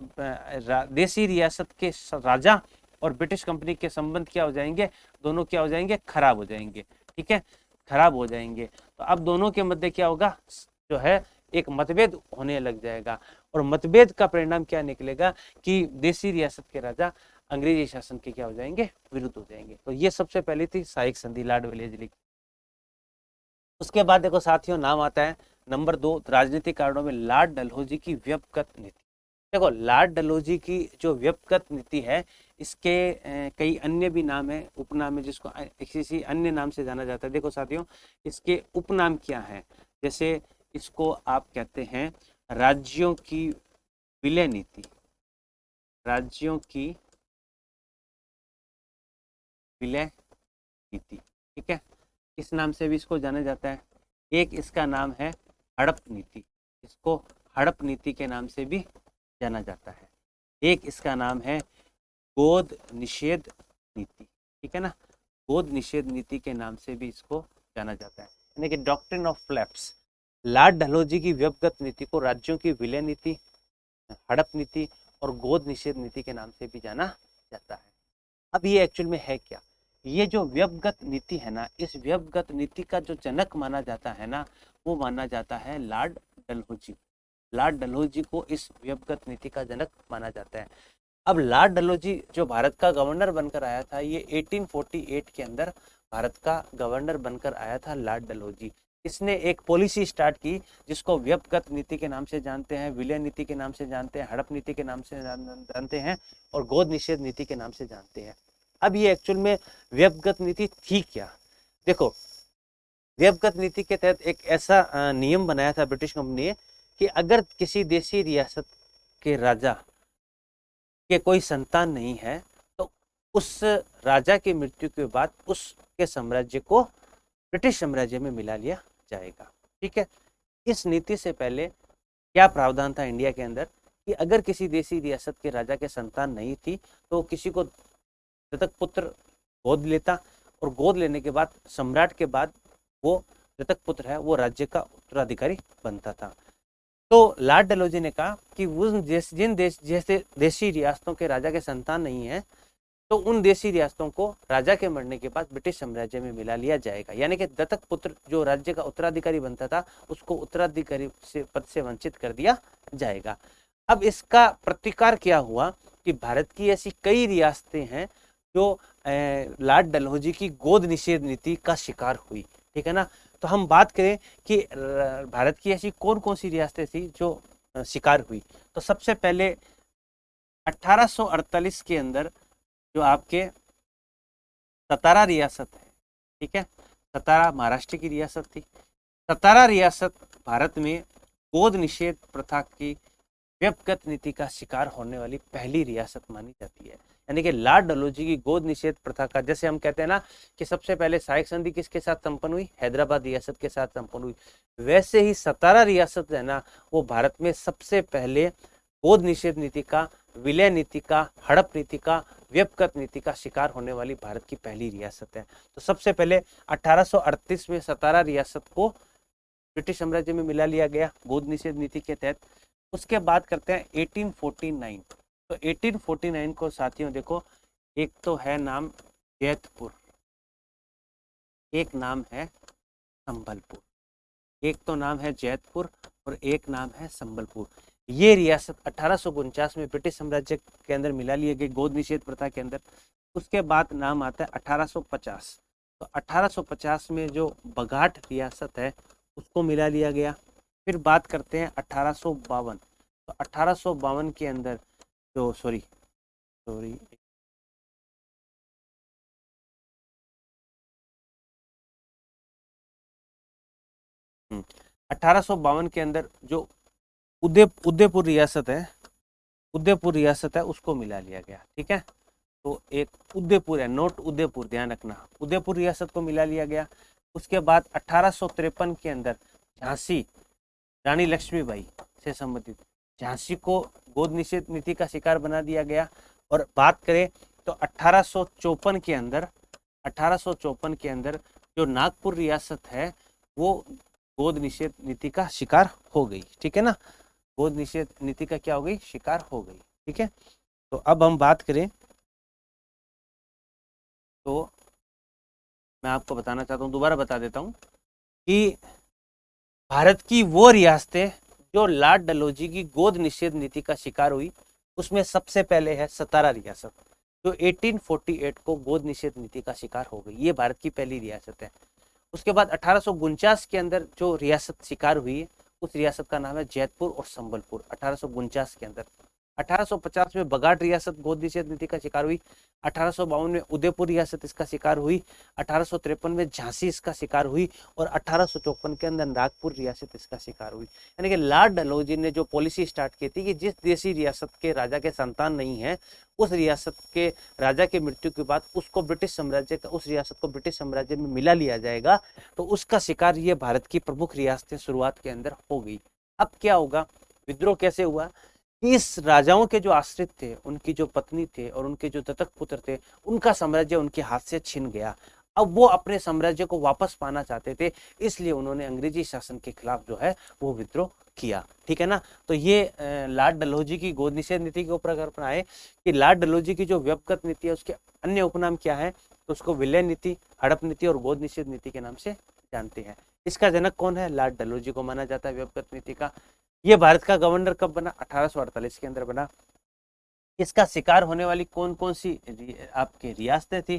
देसी रियासत के राजा और ब्रिटिश कंपनी के संबंध क्या हो जाएंगे, दोनों क्या हो जाएंगे, खराब हो जाएंगे, ठीक है, खराब हो जाएंगे। तो अब दोनों के मध्य क्या होगा, जो है एक मतभेद होने लग जाएगा। और मतभेद का परिणाम क्या निकलेगा कि देसी रियासत के राजा अंग्रेजी शासन के क्या हो जाएंगे, विरुद्ध हो जाएंगे। तो ये सबसे पहली थी सहायक संधि, लॉर्ड वेलेस्ली। उसके बाद देखो साथियों, नाम आता है नंबर 2 राजनीतिक कारणों में लॉर्ड डलहौजी की व्यपगत नीति। देखो लॉर्ड डलहौजी की जो व्यपगत नीति है, इसके कई अन्य भी नाम है, उपनाम है, जिसको किसी अन्य नाम से जाना जाता है। देखो साथियों, इसके उपनाम क्या है, जैसे इसको आप कहते हैं राज्यों की विलय नीति, राज्यों की विलय नीति, ठीक है, इस नाम से भी इसको जाना जाता है। एक इसका नाम है हड़प नीति, इसको हड़प नीति के नाम से भी जाना जाता है। एक इसका नाम है गोद निषेध नीति, ठीक है ना, गोद निषेध नीति के नाम से भी इसको जाना जाता है, यानी कि doctrine of flaps. Lord Dalhousie की व्यक्तिगत नीति को राज्यों की विलय नीति, हड़प नीति और गोद निषेध नीति के नाम से भी जाना जाता है। अब ये एक्चुअल में है क्या? ये जो व्यक्तिगत नीति है ना, इस व्यक्तिगत नीति का जो जनक माना जाता है ना, वो माना जाता है लॉर्ड डलहौजी। लॉर्ड डलहौजी को इस व्यक्तिगत नीति का जनक माना जाता है। अब लॉर्ड डलहौजी जो भारत का गवर्नर बनकर आया था, ये 1848 के अंदर भारत का गवर्नर बनकर आया था लॉर्ड डलहौजी। इसने एक पॉलिसी स्टार्ट की जिसको व्यक्तिगत नीति के नाम से जानते हैं, विलय नीति के नाम से जानते हैं, हड़प नीति के नाम से जानते हैं और गोद निषेध नीति के नाम से जानते हैं। अब ये एक्चुअल में व्यक्तिगत नीति थी क्या? देखो, व्यक्तिगत नीति के तहत एक ऐसा नियम बनाया था ब्रिटिश कंपनी ने कि अगर किसी देशी रियासत के राजा के कोई संतान नहीं है तो उस राजा की मृत्यु के बाद उसके साम्राज्य को ब्रिटिश साम्राज्य में मिला लिया जाएगा। ठीक है, इस नीति से पहले क्या प्रावधान था इंडिया के अंदर कि अगर किसी देशी रियासत के राजा के संतान नहीं थी तो किसी को दत्तक पुत्र गोद लेता और गोद लेने के बाद सम्राट के बाद वो दत्तक पुत्र है वो राज्य का उत्तराधिकारी बनता था। तो लॉर्ड डलहौजी ने कहा कि जिन जैसे देशी रियासतों के राजा के संतान नहीं है तो उन देशी रियासतों को राजा के मरने के बाद ब्रिटिश साम्राज्य में मिला लिया जाएगा, यानी कि दत्तक पुत्र जो राज्य का उत्तराधिकारी बनता था उसको उत्तराधिकारी से पद से वंचित कर दिया जाएगा। अब इसका प्रतिकार क्या हुआ कि भारत की ऐसी कई रियासतें हैं जो लॉर्ड डलहौजी की गोद निषेध नीति का शिकार हुई। ठीक है ना, तो हम बात करें कि भारत की ऐसी कौन कौन सी रियासतें थी जो शिकार हुई, तो सबसे पहले 1848 के अंदर जो आपके सतारा रियासत है, ठीक है, सतारा महाराष्ट्र की रियासत थी। सतारा रियासत भारत में गोद निषेध प्रथा की व्यक्तिगत नीति का शिकार होने वाली पहली रियासत मानी जाती है। यानी कि लॉर्ड डलहौजी की गोद निषेध प्रथा का, जैसे हम कहते हैं ना कि सबसे पहले सहायक संधि किसके साथ संपन्न हुई, हैदराबाद रियासत के साथ संपन्न हुई, वैसे ही सतारा रियासत है ना वो भारत में सबसे पहले गोद निषेध नीति का, विलय नीति का, हड़प नीति का, व्यक्तिगत नीति का शिकार होने वाली भारत की पहली रियासत है। तो सबसे पहले 1838 में सतारा रियासत को ब्रिटिश साम्राज्य में मिला लिया गया गोद निषेध नीति के तहत। उसके बाद करते हैं 1849। तो 1849 को साथियों देखो, एक तो है नाम जैतपुर, एक नाम है संबलपुर, एक तो नाम है जैतपुर और एक नाम है संबलपुर। ये रियासत 1849 में ब्रिटिश साम्राज्य के अंदर मिला लिए गए गोद निषेध प्रथा के अंदर। उसके बाद नाम आता है 1850। तो 1850 में जो बघाट रियासत है उसको मिला लिया गया। फिर बात करते हैं 1852। तो 1852 के अंदर जो सॉरी 1852 के अंदर जो उदयपुर रियासत है, उदयपुर रियासत है उसको मिला लिया गया। ठीक है, तो एक उदयपुर है, नोट उदयपुर, ध्यान रखना, उदयपुर रियासत को मिला लिया गया। उसके बाद 1853 के अंदर झांसी रानी लक्ष्मीबाई से संबंधित झांसी को गोद निषेध नीति का शिकार बना दिया गया। और बात करें तो 1854 के अंदर, 1854 के अंदर जो नागपुर रियासत है वो गोद निषेध नीति का शिकार हो गई। ठीक है ना, गोद निषेध नीति का क्या हो गई, शिकार हो गई। ठीक है, तो अब हम बात करें तो मैं आपको बताना चाहता हूँ, दोबारा बता देता हूँ कि भारत की वो रियासतें जो लॉर्ड डलहौजी की गोद निषेध नीति का शिकार हुई उसमें सबसे पहले है सतारा रियासत जो 1848 को गोद निषेध नीति का शिकार हो गई। ये भारत की पहली रियासत है। उसके बाद 1849 के अंदर जो रियासत शिकार हुई उस रियासत का नाम है जैतपुर और संबलपुर। 1849 के अंदर 1850 में बघाट रियासत गोद निषेध नीति का शिकार हुई। 1852 में उदयपुर रियासत इसका शिकार हुई। 1853 में झांसी इसका शिकार हुई और 1854 के अंदर नागपुर रियासत इसका शिकार हुई। यानी कि लॉर्ड डलहौजी ने जो पॉलिसी स्टार्ट की थी कि जिस देशी रियासत के राजा के संतान नहीं है उस रियासत के राजा की मृत्यु के बाद उसको ब्रिटिश साम्राज्य का, उस रियासत को ब्रिटिश साम्राज्य में मिला लिया जाएगा, तो उसका शिकार ये भारत की प्रमुख रियासतें शुरुआत के अंदर हो गई। अब क्या होगा, विद्रोह कैसे हुआ, इस राजाओं के जो आश्रित थे, उनकी जो पत्नी थे और उनके जो दत्तक पुत्र थे, उनका साम्राज्य उनके हाथ से छिन गया। अब वो अपने साम्राज्य को वापस पाना चाहते थे, इसलिए उन्होंने अंग्रेजी शासन के खिलाफ जो है वो विद्रोह किया। ठीक है ना। तो ये लॉर्ड डलहौजी की गोद निषेध नीति के ऊपर अगर अपना है कि लॉर्ड डलहौजी की जो व्यपगत नीति है उसके अन्य उपनाम क्या है, तो उसको विलय नीति, हड़प नीति और गोद निषेध नीति के नाम से जानते हैं। इसका जनक कौन है? लॉर्ड डलहौजी को माना जाता है व्यपगत नीति का। ये भारत का गवर्नर कब बना? 1848 के अंदर बना। इसका शिकार होने वाली कौन कौन सी आपकी रियासतें थी?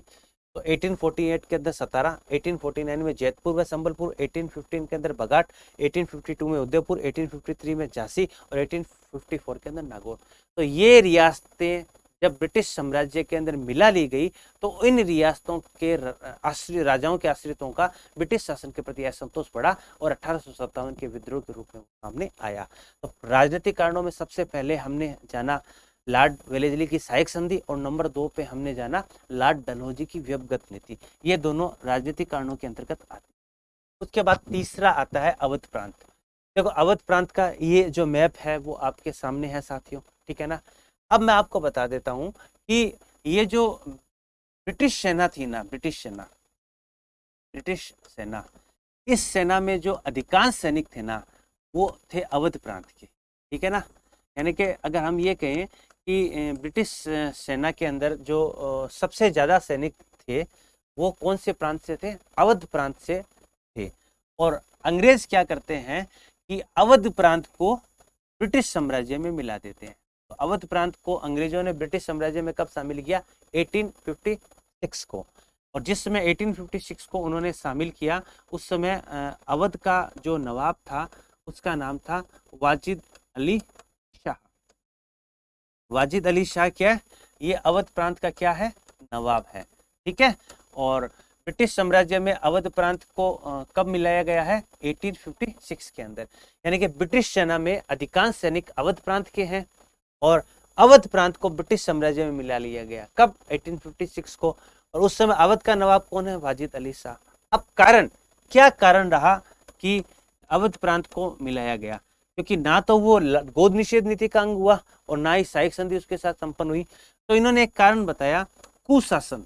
तो 1848 के अंदर सतारा, 1849 में जैतपुर व संबलपुर, 1815 के अंदर बघाट, 1852 में उदयपुर, 1853 में झांसी और 1854 के अंदर नागौर। तो ये रियासतें जब ब्रिटिश साम्राज्य के अंदर मिला ली गई तो इन रियासतों के आश्रित राजाओं के आश्रितों का ब्रिटिश शासन के प्रति असंतोष बढ़ा और 1857 के विद्रोह के रूप में सामने आया। तो राजनीतिक कारणों में सबसे पहले हमने जाना लॉर्ड वेलेस्ली की सहायक संधि और नंबर 2 पे हमने जाना लॉर्ड डलहौजी की व्यपगत नीति। ये दोनों राजनीतिक कारणों के अंतर्गत आते हैं। उसके बाद तीसरा आता है अवध प्रांत। देखो अवध प्रांत का ये जो मैप है वो आपके सामने है साथियों, ठीक है ना। अब मैं आपको बता देता हूं कि ये जो ब्रिटिश सेना थी ना, ब्रिटिश सेना, इस सेना में जो अधिकांश सैनिक थे ना वो थे अवध प्रांत के, ठीक है ना। यानी कि अगर हम ये कहें कि ब्रिटिश सेना के अंदर जो सबसे ज्यादा सैनिक थे वो कौन से प्रांत से थे? अवध प्रांत से थे। और अंग्रेज क्या करते हैं कि अवध प्रांत को ब्रिटिश साम्राज्य में मिला देते हैं। तो अवध प्रांत को अंग्रेजों ने ब्रिटिश साम्राज्य में कब शामिल किया? 1856 को। और जिस समय 1856 को उन्होंने शामिल किया उस समय अवध का जो नवाब था उसका नाम था वाजिद अली शाह। वाजिद अली शाह क्या है? ये अवध प्रांत का क्या है? नवाब है, ठीक है। और ब्रिटिश साम्राज्य में अवध प्रांत को कब मिलाया गया है? 1856 के अंदर। यानी कि ब्रिटिश सेना में अधिकांश सैनिक अवध प्रांत के हैं और अवध प्रांत को ब्रिटिश साम्राज्य में मिला लिया गया। कब? 1856 को। और उस समय अवध का नवाब कौन है? वाजिद अली शाह। अब कारण क्या कारण रहा कि अवध प्रांत को मिलाया गया? क्योंकि ना तो वो गोद निषेध नीति का अंग हुआ और ना ही सहायक संधि उसके साथ संपन्न हुई। तो इन्होंने एक कारण बताया, कुशासन।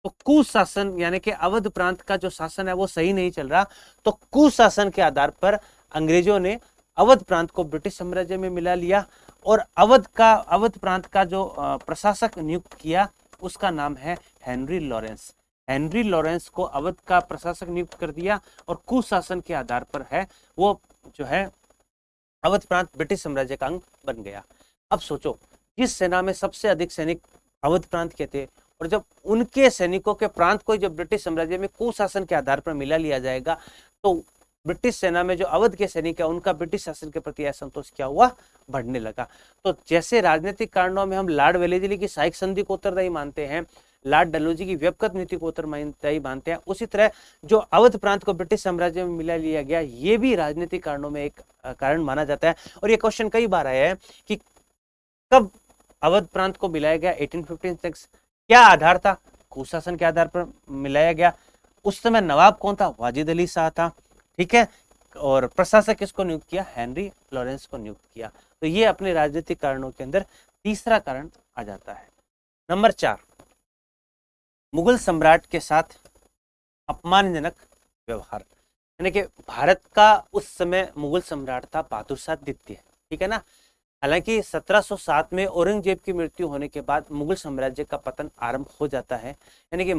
तो कुशासन यानी कि अवध प्रांत का जो शासन है वो सही नहीं चल रहा, तो कुशासन के आधार पर अंग्रेजों ने अवध प्रांत को ब्रिटिश साम्राज्य में मिला लिया और अवध प्रांत का जो प्रशासक नियुक्त किया उसका नाम है हेनरी लॉरेंस। हेनरी लॉरेंस को अवध का प्रशासक नियुक्त कर दिया और कुशासन के आधार पर है वो जो है अवध प्रांत ब्रिटिश साम्राज्य का अंग बन गया। अब सोचो, जिस सेना में सबसे अधिक सैनिक अवध प्रांत के थे और जब उनके सैनिकों के प्रांत को जब ब्रिटिश साम्राज्य में कुशासन के आधार पर मिला लिया जाएगा तो ब्रिटिश सेना में जो अवध के सैनिक है उनका ब्रिटिश शासन के प्रति असंतोष क्या हुआ? बढ़ने लगा। तो जैसे राजनीतिक कारणों में हम लॉर्ड वेलेस्ली की सहायक संधि को उत्तरदायी मानते हैं, लॉर्ड डलहौजी की व्यपगत नीति को उत्तरदायी मानते हैं, उसी तरह जो अवध प्रांत को ब्रिटिश साम्राज्य में मिला लिया गया ये भी राजनीतिक कारणों में एक कारण माना जाता है। और ये क्वेश्चन कई बार आया है कि कब अवध प्रांत को मिलाया गया? 1856। क्या आधार था? कुशासन के आधार पर मिलाया गया। उस समय नवाब कौन था? वाजिद अली शाह था, ठीक है। और प्रशासक किसको नियुक्त किया? हेनरी लॉरेंस को नियुक्त किया। तो ये अपने राजनीतिक कारणों के अंदर तीसरा कारण आ जाता है। नंबर 4, मुगल सम्राट के साथ अपमानजनक व्यवहार। यानी कि भारत का उस समय मुगल सम्राट था बहादुर शाह द्वितीय, ठीक है ना। हालांकि 1707 में औरंगजेब की मृत्यु होने के बाद मुगल साम्राज्य का पतन आरंभ हो जाता है। यानी कि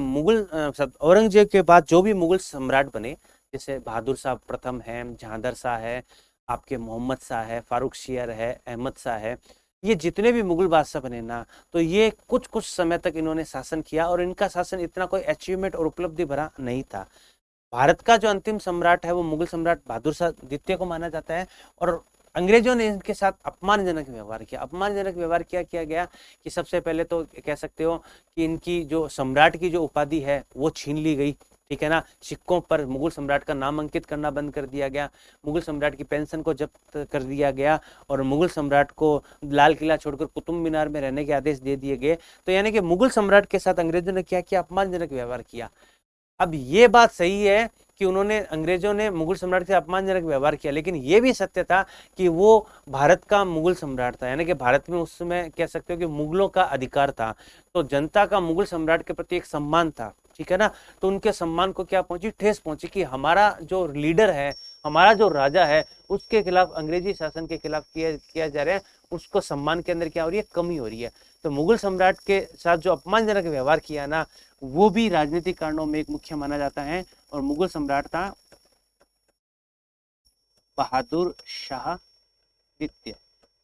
औरंगजेब के बाद जो भी मुगल सम्राट बने, जैसे बहादुर शाह प्रथम है, जहांदर शाह है, आपके मोहम्मद शाह है, फारूक शियर है, अहमद शाह है, ये जितने भी मुगल बादशाह बने ना तो ये कुछ समय तक इन्होंने शासन किया और इनका शासन इतना कोई अचीवमेंट और उपलब्धि भरा नहीं था। भारत का जो अंतिम सम्राट है वो मुगल सम्राट बहादुर शाह द्वितीय को माना जाता है और अंग्रेजों ने इनके साथ अपमानजनक व्यवहार किया। अपमानजनक व्यवहार क्या किया गया कि सबसे पहले तो कह सकते हो कि इनकी जो सम्राट की जो उपाधि है वो छीन ली गई, ठीक है ना। सिक्कों पर मुगल सम्राट का नाम अंकित करना बंद कर दिया गया, मुगल सम्राट की पेंशन को जब्त कर दिया गया और मुगल सम्राट को लाल किला छोड़कर कुतुब मीनार में रहने के आदेश दे दिए गए। तो यानी कि मुगल सम्राट के साथ अंग्रेजों ने क्या किया? अपमानजनक व्यवहार किया। अब ये बात सही है कि उन्होंने अंग्रेजों ने मुगल सम्राट से अपमानजनक व्यवहार किया, लेकिन ये भी सत्य था कि वो भारत का मुगल सम्राट था, यानी कि भारत में उस समय कह सकते हो कि मुगलों का अधिकार था। तो जनता का मुगल सम्राट के प्रति एक सम्मान था, ठीक है ना। तो उनके सम्मान को क्या पहुंची, ठेस पहुंची कि हमारा जो लीडर है, हमारा जो राजा है, उसके खिलाफ, अंग्रेजी शासन के खिलाफ किया जा रहा है, उसको सम्मान के अंदर क्या हो रही है, कमी हो रही है। तो मुगल सम्राट के साथ जो अपमानजनक व्यवहार किया ना, वो भी राजनीतिक कारणों में एक मुख्य माना जाता है। और मुगल सम्राट था बहादुर शाह द्वितीय।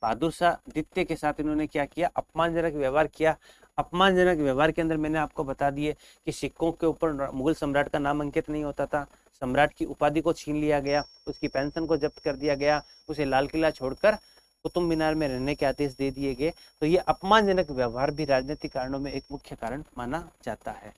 बहादुर शाह द्वितीय के साथ इन्होंने क्या किया, अपमानजनक व्यवहार किया। अपमानजनक व्यवहार के अंदर मैंने आपको बता दिए कि सिक्कों के ऊपर मुगल सम्राट का नाम अंकित नहीं होता था, सम्राट की उपाधि को छीन लिया गया, उसकी पेंशन को जब्त कर दिया गया, उसे लाल किला छोड़कर कुतुब मीनार में रहने के आदेश दे दिए गए। तो ये अपमानजनक व्यवहार भी राजनीतिक कारणों में एक मुख्य कारण माना जाता है।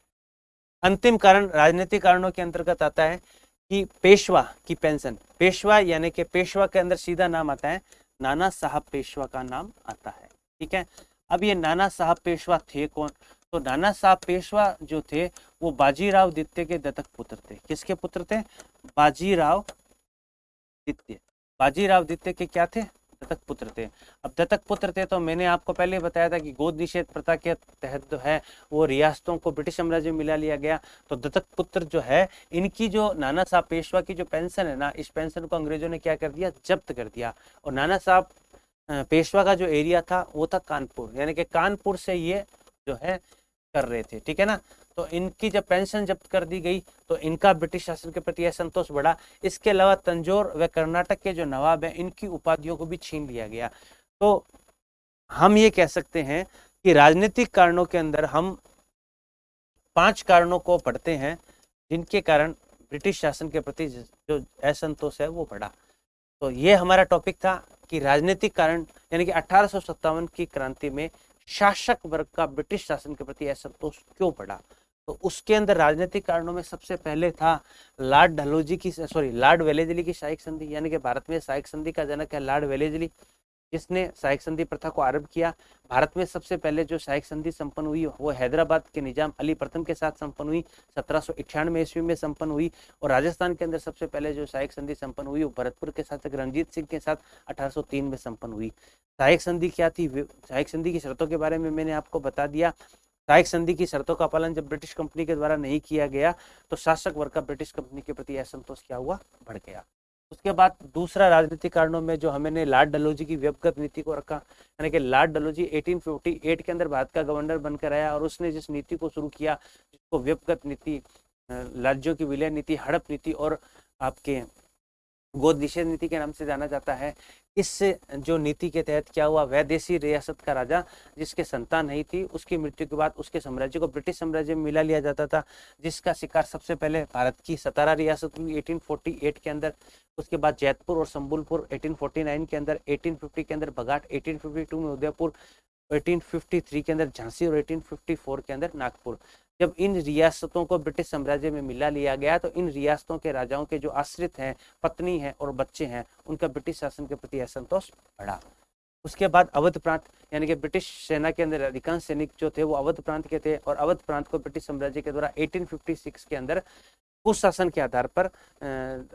अंतिम कारण राजनीतिक कारणों के अंतर्गत आता है कि पेशवा की पेंशन। पेशवा यानी कि पेशवा के अंदर सीधा नाम आता है नाना साहब पेशवा का नाम आता है, ठीक है। अब ये नाना साहब पेशवा थे कौन, तो नाना साहब पेशवा जो थे वो बाजीराव द्वितीय के दत्तक पुत्र थे। किसके पुत्र थे, बाजीराव द्वितीय। बाजीराव द्वितीय के क्या थे, दत्तक पुत्र थे। अब दत्तक पुत्र थे तो मैंने आपको पहले बताया था कि गोद निषेध प्रथा के तहत जो है वो रियासतों को ब्रिटिश साम्राज्य में मिला लिया गया। तो दत्तक पुत्र जो है, इनकी जो नाना साहब पेशवा की जो पेंशन है ना, इस पेंशन को अंग्रेजों ने क्या कर दिया, जब्त कर दिया। और नाना साहब पेशवा का जो एरिया था वो था कानपुर, यानी कि कानपुर से ये जो है कर रहे थे, ठीक है ना। तो इनकी जब पेंशन जब्त कर दी गई तो इनका ब्रिटिश शासन के प्रति असंतोष बढ़ा। इसके अलावा तंजौर व कर्नाटक के जो नवाब हैं, इनकी उपाधियों को भी छीन लिया गया। तो हम ये कह सकते हैं कि राजनीतिक कारणों के अंदर हम 5 कारणों को पढ़ते हैं जिनके कारण ब्रिटिश शासन के प्रति जो असंतोष है वो बढ़ा। तो ये हमारा टॉपिक था कि राजनीतिक कारण, यानी कि 1857 की क्रांति में शासक वर्ग का ब्रिटिश शासन के प्रति असंतोष क्यों बढ़ा। तो उसके अंदर राजनीतिक कारणों में सबसे पहले था लॉर्ड वेलेस्ली की सहायक संधि, यानी कि भारत में सहायक संधि का जनक है लॉर्ड वेलेस्ली, जिसने सहायक संधि प्रथा को आरंभ किया। भारत में सबसे पहले जो सहायक संधि संपन्न हुई वो हैदराबाद के निजाम अली प्रथम के साथ संपन्न हुई, 1798 ईस्वी में संपन्न हुई। और राजस्थान के अंदर सबसे पहले जो सहायक संधि संपन्न हुई वो भरतपुर के शासक रणजीत सिंह के साथ 1803 में संपन्न हुई। सहायक संधि क्या थी, सहायक संधि की शर्तों के बारे में मैंने आपको बता दिया। सहायक संधि की शर्तों का पालन जब ब्रिटिश कंपनी के द्वारा नहीं किया गया तो शासक वर्ग का ब्रिटिश कंपनी के प्रति असंतोष क्या हुआ, बढ़ गया। उसके बाद दूसरा राजनीतिक कारणों में जो हमने लॉर्ड डलहौजी की व्यक्तिगत नीति को रखा, यानी कि लॉर्ड डलहौजी 1858 के अंदर भारत का गवर्नर बनकर आया और उसने जिस नीति को शुरू किया जिसको व्यक्तिगत नीति, राज्यों की विलय नीति, हड़प नीति और आपके गोद निषेध नीति के नाम से जाना जाता है। इस जो नीति के तहत क्या हुआ, वैदेशी रियासत का राजा जिसके संतान नहीं थी, उसकी मृत्यु के बाद उसके साम्राज्य को ब्रिटिश साम्राज्य में मिला लिया जाता था, जिसका शिकार सबसे पहले भारत की 17 रियासत हुई 1848 के अंदर। उसके बाद जयपुर और संबलपुर 1849 के अंदर, 1850 के अंदर बघाट, 1852 में उदयपुर, 1853 के अंदर झांसी और 1854 के अंदर नागपुर। जब इन रियासतों को ब्रिटिश साम्राज्य में मिला लिया गया तो इन रियासतों के राजाओं के जो आश्रित हैं, पत्नी हैं और बच्चे हैं, उनका ब्रिटिश शासन के प्रति असंतोष बढ़ा। उसके बाद अवध प्रांत, यानी कि ब्रिटिश सेना के अंदर अधिकांश सैनिक जो थे वो अवध प्रांत के थे और अवध प्रांत को ब्रिटिश साम्राज्य के द्वारा 1856 के अंदर कुशासन के आधार पर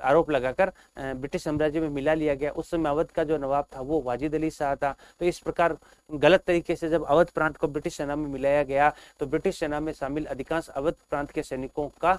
आरोप लगाकर ब्रिटिश साम्राज्य में मिला लिया गया। उस समय अवध का जो नवाब था वो वाजिद अली शाह था। तो इस प्रकार गलत तरीके से जब अवध प्रांत को ब्रिटिश सेना में मिलाया गया तो ब्रिटिश सेना में शामिल अधिकांश अवध प्रांत के सैनिकों का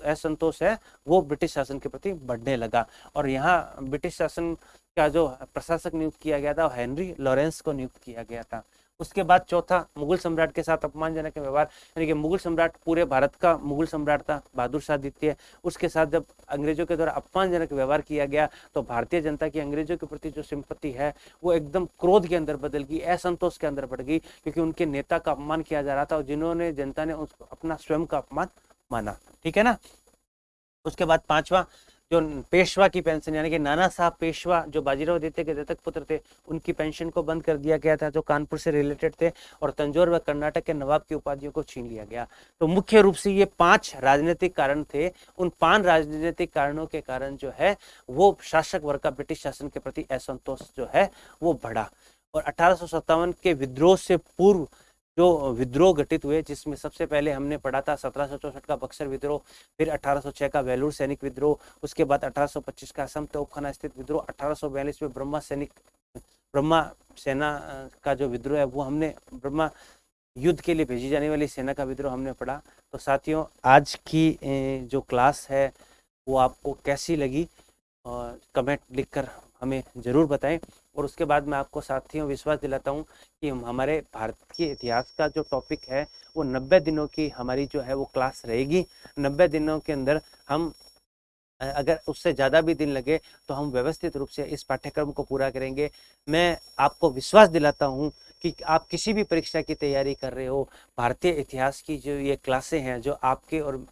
असंतोष है वो ब्रिटिश शासन के प्रति बढ़ने लगा। और यहाँ ब्रिटिश शासन का जो प्रशासक नियुक्त किया गया था वो हेनरी लॉरेंस को नियुक्त किया गया था। उसके बाद चौथा, मुगल सम्राट के साथ अपमानजनक व्यवहार, यानी कि मुगल सम्राट पूरे भारत का मुगल सम्राट था बहादुर शाह द्वितीय, उसके साथ जब अंग्रेजों के द्वारा अपमानजनक व्यवहार किया गया तो भारतीय जनता की अंग्रेजों के प्रति जो सिंपत्ति है वो एकदम क्रोध के अंदर बदल गई, असंतोष के अंदर बढ़ गई, क्योंकि उनके नेता का अपमान किया जा रहा था और जिन्होंने जनता ने उसको अपना स्वयं का अपमान माना, ठीक है ना। उसके बाद पांचवा, जो पेशवा की पेंशन, यानी कि नाना साहब पेशवा जो बाजीराव द्वितीय के दत्तक पुत्र थे, उनकी पेंशन को बंद कर दिया गया था जो कानपुर से रिलेटेड थे, और तंजौर व कर्नाटक के नवाब की उपाधियों को छीन लिया गया। तो मुख्य रूप से ये 5 राजनीतिक कारण थे। उन 5 राजनीतिक कारणों के कारण जो है वो शासक वर्ग का ब्रिटिश शासन के प्रति असंतोष जो है वो बढ़ा। और 1857 के विद्रोह से पूर्व जो विद्रोह घटित हुए, जिसमें सबसे पहले हमने पढ़ा था 1764 का बक्सर विद्रोह, फिर 1806 का वेलूर सैनिक विद्रोह, उसके बाद 1825 का असम तोपखाना स्थित विद्रोह, 1842 में ब्रह्मा सेना का जो विद्रोह है वो हमने, ब्रह्मा युद्ध के लिए भेजी जाने वाली सेना का विद्रोह हमने पढ़ा। तो साथियों, आज की जो क्लास है वो आपको कैसी लगी, और कमेंट लिखकर हमें ज़रूर बताएं। और उसके बाद मैं आपको साथियों विश्वास दिलाता हूं कि हमारे भारत के इतिहास का जो टॉपिक है वो 90 दिनों की हमारी जो है वो क्लास रहेगी। 90 दिनों के अंदर हम, अगर उससे ज़्यादा भी दिन लगे तो हम व्यवस्थित रूप से इस पाठ्यक्रम को पूरा करेंगे। मैं आपको विश्वास दिलाता हूं कि आप किसी भी परीक्षा की तैयारी कर रहे हो, भारतीय इतिहास की जो ये क्लासें हैं जो आपके और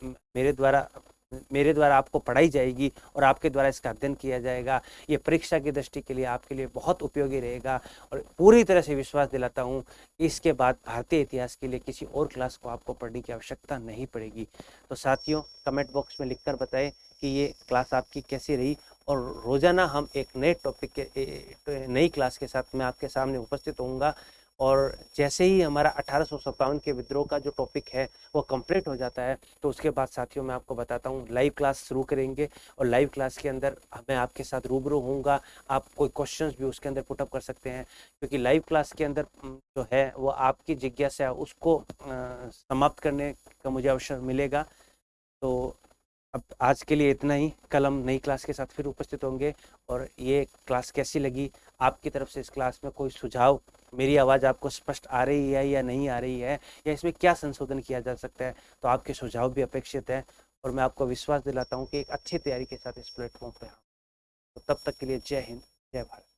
मेरे द्वारा आपको पढ़ाई जाएगी और आपके द्वारा इसका अध्ययन किया जाएगा, ये परीक्षा की दृष्टि के लिए आपके लिए बहुत उपयोगी रहेगा। और पूरी तरह से विश्वास दिलाता हूँ कि इसके बाद भारतीय इतिहास के लिए किसी और क्लास को आपको पढ़ने की आवश्यकता नहीं पड़ेगी। तो साथियों, कमेंट बॉक्स में लिखकर बताएं कि ये क्लास आपकी कैसी रही, और रोज़ाना हम एक नए टॉपिक के नई क्लास के साथ मैं आपके सामने उपस्थित होऊंगा। और जैसे ही हमारा 1857 के विद्रोह का जो टॉपिक है वो कंप्लीट हो जाता है तो उसके बाद साथियों मैं आपको बताता हूँ लाइव क्लास शुरू करेंगे, और लाइव क्लास के अंदर मैं आपके साथ रूबरू होऊंगा। आप कोई क्वेश्चंस भी उसके अंदर पुटअप कर सकते हैं, क्योंकि लाइव क्लास के अंदर जो है वो आपकी जिज्ञासा उसको समाप्त करने का मुझे अवसर मिलेगा। तो अब आज के लिए इतना ही, कल हम नई क्लास के साथ फिर उपस्थित होंगे। और ये क्लास कैसी लगी, आपकी तरफ से इस क्लास में कोई सुझाव, मेरी आवाज़ आपको स्पष्ट आ रही है या नहीं आ रही है, या इसमें क्या संशोधन किया जा सकता है, तो आपके सुझाव भी अपेक्षित है। और मैं आपको विश्वास दिलाता हूँ कि एक अच्छी तैयारी के साथ इस प्लेटफॉर्म पर, तो तब तक के लिए जय हिंद, जय भारत।